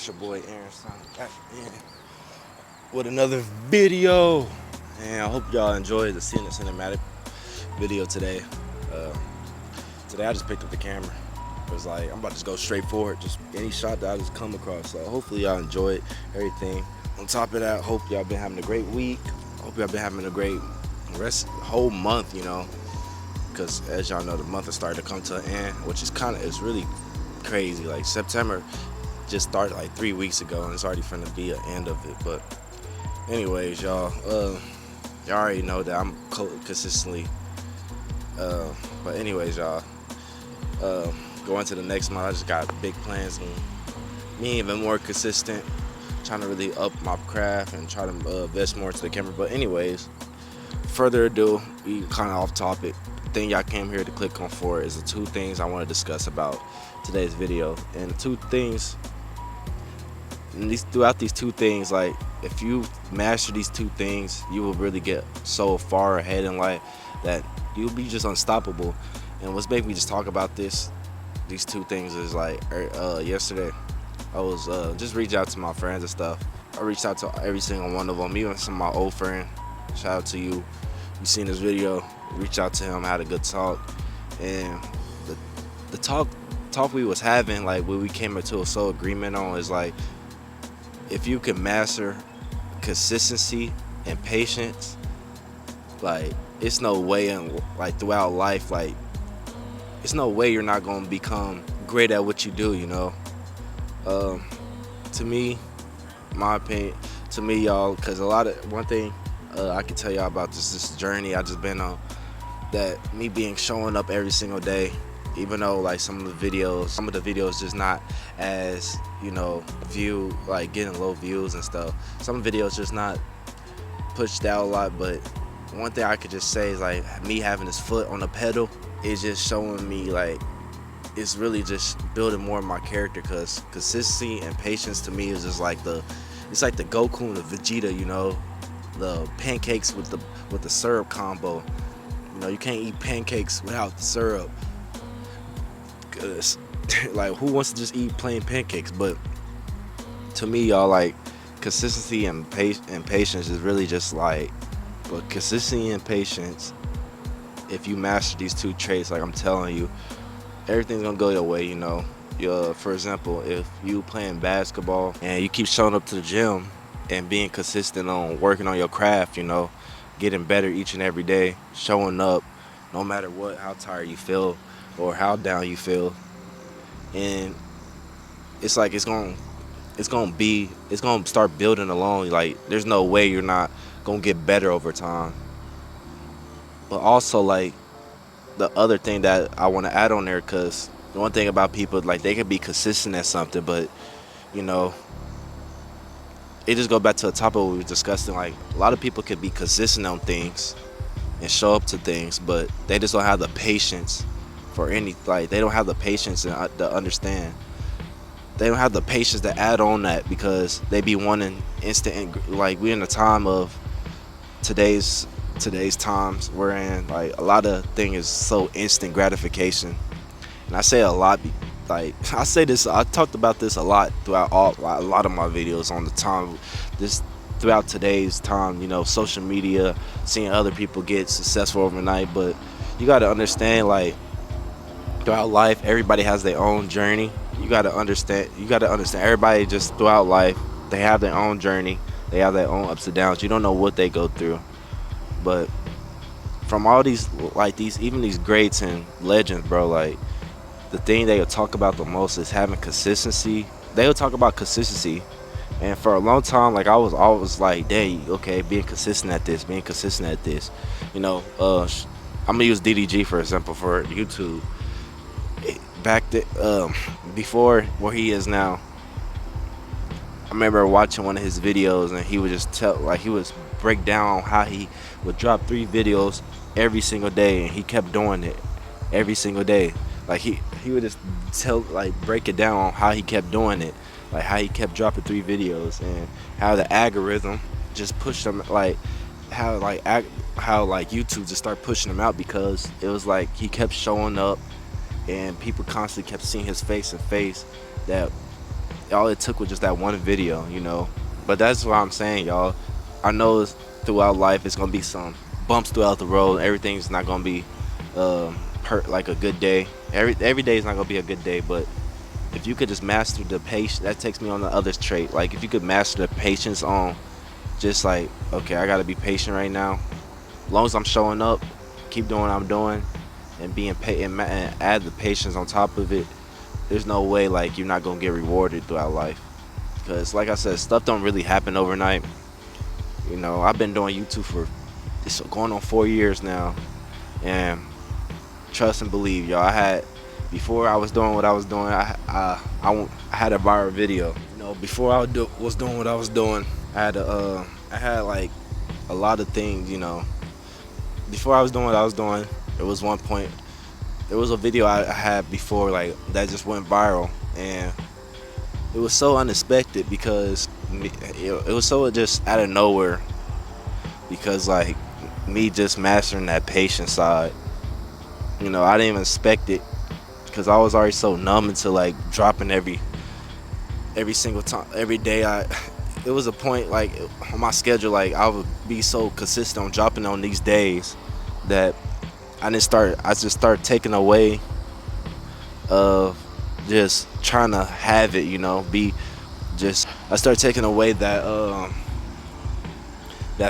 It's your boy Aaron Sonic back in with another video. And I hope y'all enjoyed the cinematic video today. Uh, Today I just picked up the camera. It was like I'm about to just go straight forward, just any shot that I just come across. So hopefully y'all enjoyed everything. On top of that, hope y'all been having a great week. Hope y'all been having a great whole month, because as y'all know, the month is starting to come to an end, which is it's really crazy. Like September just started like 3 weeks ago, and it's already finna be an end of it. But anyways, y'all already know that I'm consistently. But anyways, y'all, going to the next month, I just got big plans and me even more consistent, trying to really up my craft and try to invest more into the camera. But anyways, further ado, we kind of off topic. The thing y'all came here to click on for is the two things I want to discuss about today's video. And the two things, throughout these two things, like if you master these two things, you will really get so far ahead in life that you'll be just unstoppable. And what's making me just talk about these two things is like yesterday I was just reaching out to my friends and stuff. I reached out to every single one of them, even some of my old friends. Shout out to you. You seen this video? Reach out to him. Had a good talk, and the talk we was having, like what we came into a sole agreement on, is like if you can master consistency and patience, like it's no way in like throughout life, like it's no way you're not gonna become great at what you do. To me, my opinion, to me, y'all, because one thing I can tell y'all about this journey I just been on, that me showing up every single day, even though like some of the videos just not as like getting low views and stuff. Some videos just not pushed out a lot, but one thing I could just say is like me having this foot on the pedal is just showing me like it's really just building more of my character, because consistency and patience to me is just like it's like the Goku and the Vegeta, the pancakes with the syrup combo. You can't eat pancakes without the syrup, cause like who wants to just eat plain pancakes? But to me, y'all, like consistency and patience is really just like, but consistency and patience, if you master these two traits, like I'm telling you, everything's gonna go your way. For example, if you playing basketball and you keep showing up to the gym and being consistent on working on your craft, getting better each and every day, showing up no matter what, how tired you feel or how down you feel, and it's like it's gonna start building along. Like there's no way you're not gonna get better over time. But also, like, the other thing that I want to add on there, because the one thing about people, like, they can be consistent at something, but it just goes back to the topic we were discussing. Like, a lot of people can be consistent on things and show up to things, but they just don't have the patience for like, they don't have the patience to understand. They don't have the patience to add on that, because they be wanting instant. Like, we're in a time of today's times, wherein like a lot of thing is so instant gratification. And I say a lot, like I say this, I talked about this a lot throughout a lot of my videos on the time, this throughout today's time, social media, seeing other people get successful overnight. But you got to understand, like, throughout life, everybody has their own journey. You got to understand everybody just throughout life, they have their own journey, they have their own ups and downs. You don't know what they go through. But from all these, like, even these greats and legends, bro, like, the thing they will talk about the most is having consistency. They will talk about consistency. And for a long time, like, I was always like, dang, okay, being consistent at this. I'm gonna use DDG for example for YouTube. Before where he is now, I remember watching one of his videos, and he would just he would break down how he would drop 3 videos every single day, and he kept doing it every single day. Like he would just break it down on how he kept doing it, like how he kept dropping 3 videos, and how the algorithm just pushed him, like how YouTube just started pushing him out, because it was like he kept showing up, and people constantly kept seeing his face that all it took was just that one video, you know. But that's what I'm saying, y'all. I know throughout life it's gonna be some bumps throughout the road. Everything's not gonna be like a good day. Every day is not gonna be a good day, but if you could just master the patience, that takes me on the other trait. Like if you could master the patience on just like, okay, I gotta be patient right now. As long as I'm showing up, keep doing what I'm doing, and being and add the patience on top of it. There's no way like you're not gonna get rewarded throughout life. Because like I said, stuff don't really happen overnight. You know, I've been doing YouTube for it's going on 4 years now, and trust and believe, y'all. I had before I was doing what I was doing, I had a viral video. You know, before was doing what I was doing, I had like a lot of things. You know, before I was doing what I was doing, there was one point, there was a video I had before like that just went viral, and it was so unexpected because it was so just out of nowhere because like me just mastering that patient side. You know, I didn't even expect it because I was already so numb into like dropping every single time, every day. It was a point like on my schedule, like I would be so consistent on dropping on these days that I just started taking away of just trying to have it, you know, be just I started taking away that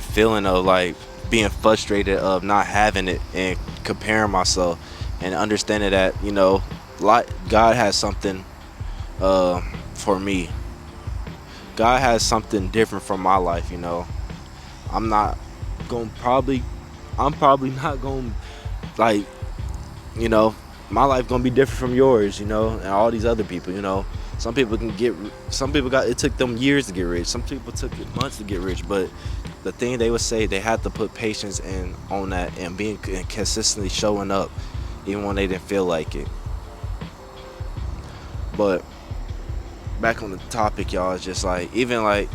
feeling of like being frustrated of not having it and comparing myself and understanding that, you know, like God has something for me. God has something different from my life, you know. I'm not going to probably I'm probably not going to like, you know, my life going to be different from yours, you know, and all these other people, you know. Some people got, it took them years to get rich. Some people took it months to get rich, but the thing they would say, they had to put patience in on that and being and consistently showing up even when they didn't feel like it. But back on the topic, y'all, it's just like even like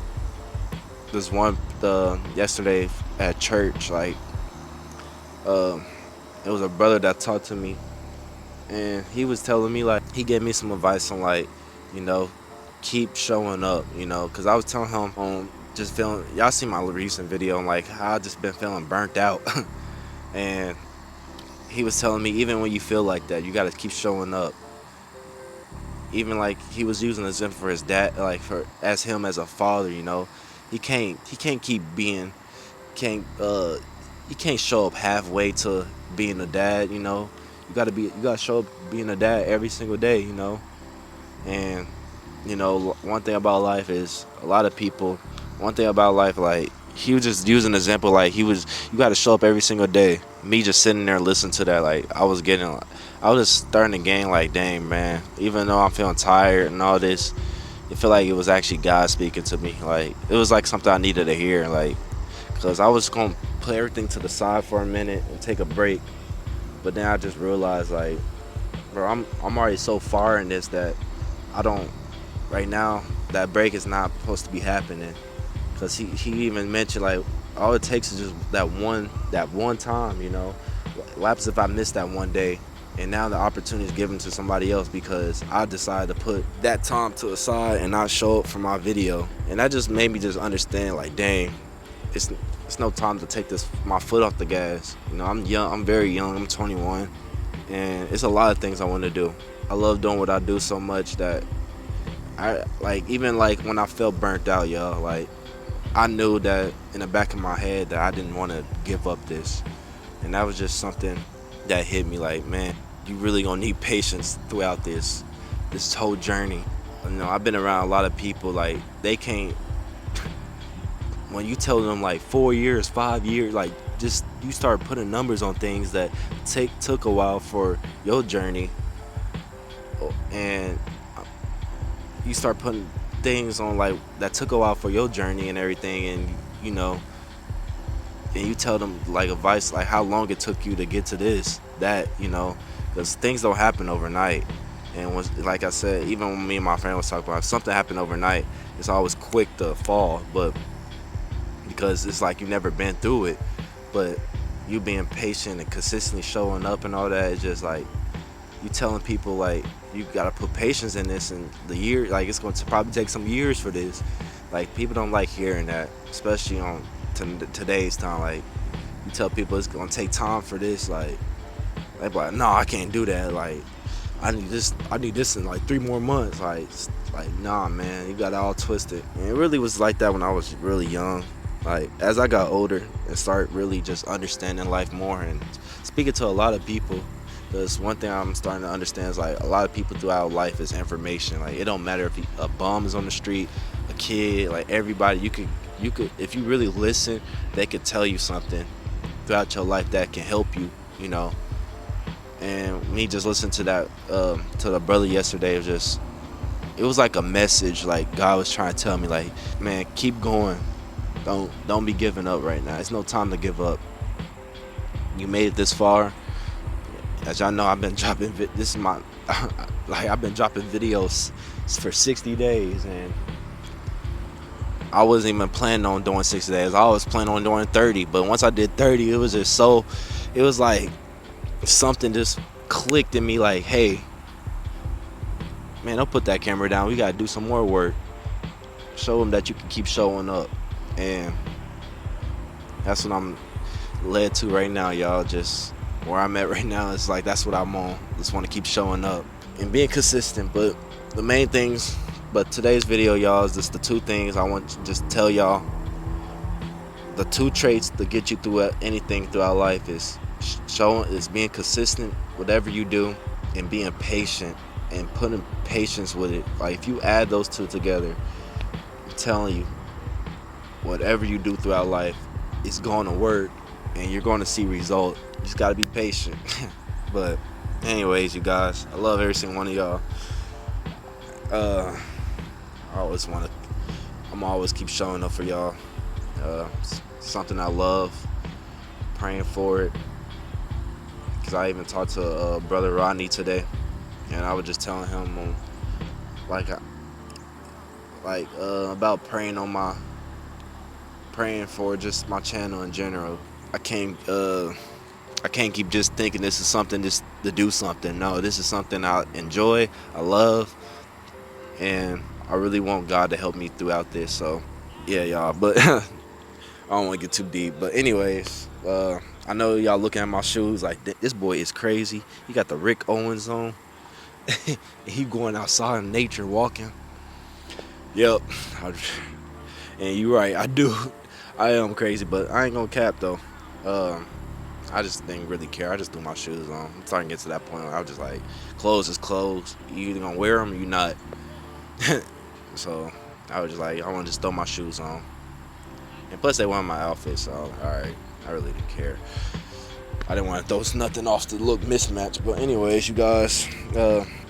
this one the yesterday at church, like um it was a brother that talked to me, and he was telling me like he gave me some advice on like, you know, keep showing up, you know, because I was telling him on just feeling, y'all see my recent video on like how I just been feeling burnt out, and he was telling me even when you feel like that, you got to keep showing up. Even like he was using an example for his dad, like for as him as a father, you know, he can't keep being can't you can't show up halfway to being a dad, you know. You gotta show up being a dad every single day, you know. And you know, one thing about life is a lot of people. One thing about life, like he was just using an example, like he was. You got to show up every single day. Me just sitting there listening to that, like I was just starting to gain, like, dang man. Even though I'm feeling tired and all this, it felt like it was actually God speaking to me. Like it was like something I needed to hear, like, cause I was gonna put everything to the side for a minute and take a break, but then I just realized, like, bro, I'm already so far in this that I don't right now that break is not supposed to be happening because he even mentioned like all it takes is just that one time, you know. What happens if I miss that one day and now the opportunity is given to somebody else because I decided to put that time to the side and not show up for my video, and that just made me just understand like, dang, it's no time to take this my foot off the gas. You know, I'm young, I'm very young, I'm 21, and it's a lot of things I want to do. I love doing what I do so much that I like even like when I felt burnt out, y'all, like I knew that in the back of my head that I didn't want to give up this. And that was just something that hit me like, man, you really gonna need patience throughout this whole journey. You know, I've been around a lot of people like they can't when you tell them like 4 years, 5 years, like just you start putting numbers on things that took a while for your journey, and you start putting things on like that took a while for your journey and everything, and you know, and you tell them like advice like how long it took you to get to this, that, you know, because things don't happen overnight. And was like I said, even when me and my friend was talking about if something happened overnight, it's always quick to fall, but because it's like you've never been through it. But you being patient and consistently showing up and all that, it's just like you telling people like you gotta put patience in this, and the year like it's going to probably take some years for this. Like people don't like hearing that, especially on today's time. Like you tell people it's gonna take time for this, like they be like, no, I can't do that. Like I need this. I need this in like 3 more months. Like nah, man, you got it all twisted. And it really was like that when I was really young. Like as I got older and start really just understanding life more and speaking to a lot of people. Because one thing I'm starting to understand is like a lot of people throughout life is information. Like it don't matter if a bum is on the street, a kid, like everybody. You could if you really listen, they could tell you something throughout your life that can help you. You know, and me just listening to that to the brother yesterday was just it was like a message like God was trying to tell me like, man, keep going, don't be giving up right now. It's no time to give up. You made it this far. As y'all know, I've been dropping this is my like I've been dropping videos for 60 days, and I wasn't even planning on doing 60 days. I was planning on doing 30, but once I did 30, it was just so it was like something just clicked in me like, hey, man, don't put that camera down. We gotta do some more work. Show them that you can keep showing up, and that's what I'm led to right now, y'all. Just where I'm at right now is like that's what I'm on. Just want to keep showing up and being consistent. But the main things, but today's video, y'all, is just the two things I want to just tell y'all. The two traits to get you through anything throughout life is being consistent, whatever you do, and being patient and putting patience with it. Like if you add those two together, I'm telling you, whatever you do throughout life, it's going to work, and you're going to see results. You just gotta be patient. But anyways, you guys, I love every single one of y'all. I'm always keep showing up for y'all. It's something I love, praying for it. Cause I even talked to brother Rodney today, and I was just telling him about praying for just my channel in general. I can't keep just thinking this is something just to do something. No, this is something I enjoy, I love, and I really want God to help me throughout this. So yeah, y'all, but I don't want to get too deep. But anyways, I know y'all looking at my shoes like this boy is crazy. He got the Rick Owens on. He going outside in nature walking. Yep. And you're right, I am crazy, but I ain't gonna cap though. I just didn't really care. I just threw my shoes on. I'm starting to get to that point where I was just like, clothes is clothes. You either gonna wear them or you not. So I was just like, I want to just throw my shoes on. And plus they weren't my outfit, so alright. I really didn't care. I didn't want to throw nothing off to look mismatched. But anyways, you guys,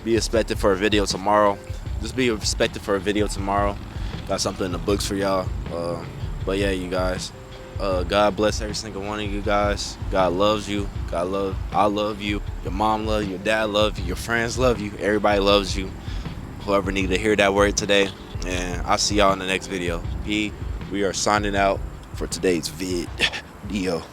be expected for a video tomorrow. Just be expected for a video tomorrow. Got something in the books for y'all. But yeah, you guys. God bless every single one of you guys. God loves you. I love you. Your mom loves you. Your dad loves you. Your friends love you. Everybody loves you. Whoever needed to hear that word today. And I'll see y'all in the next video. We are signing out for today's video.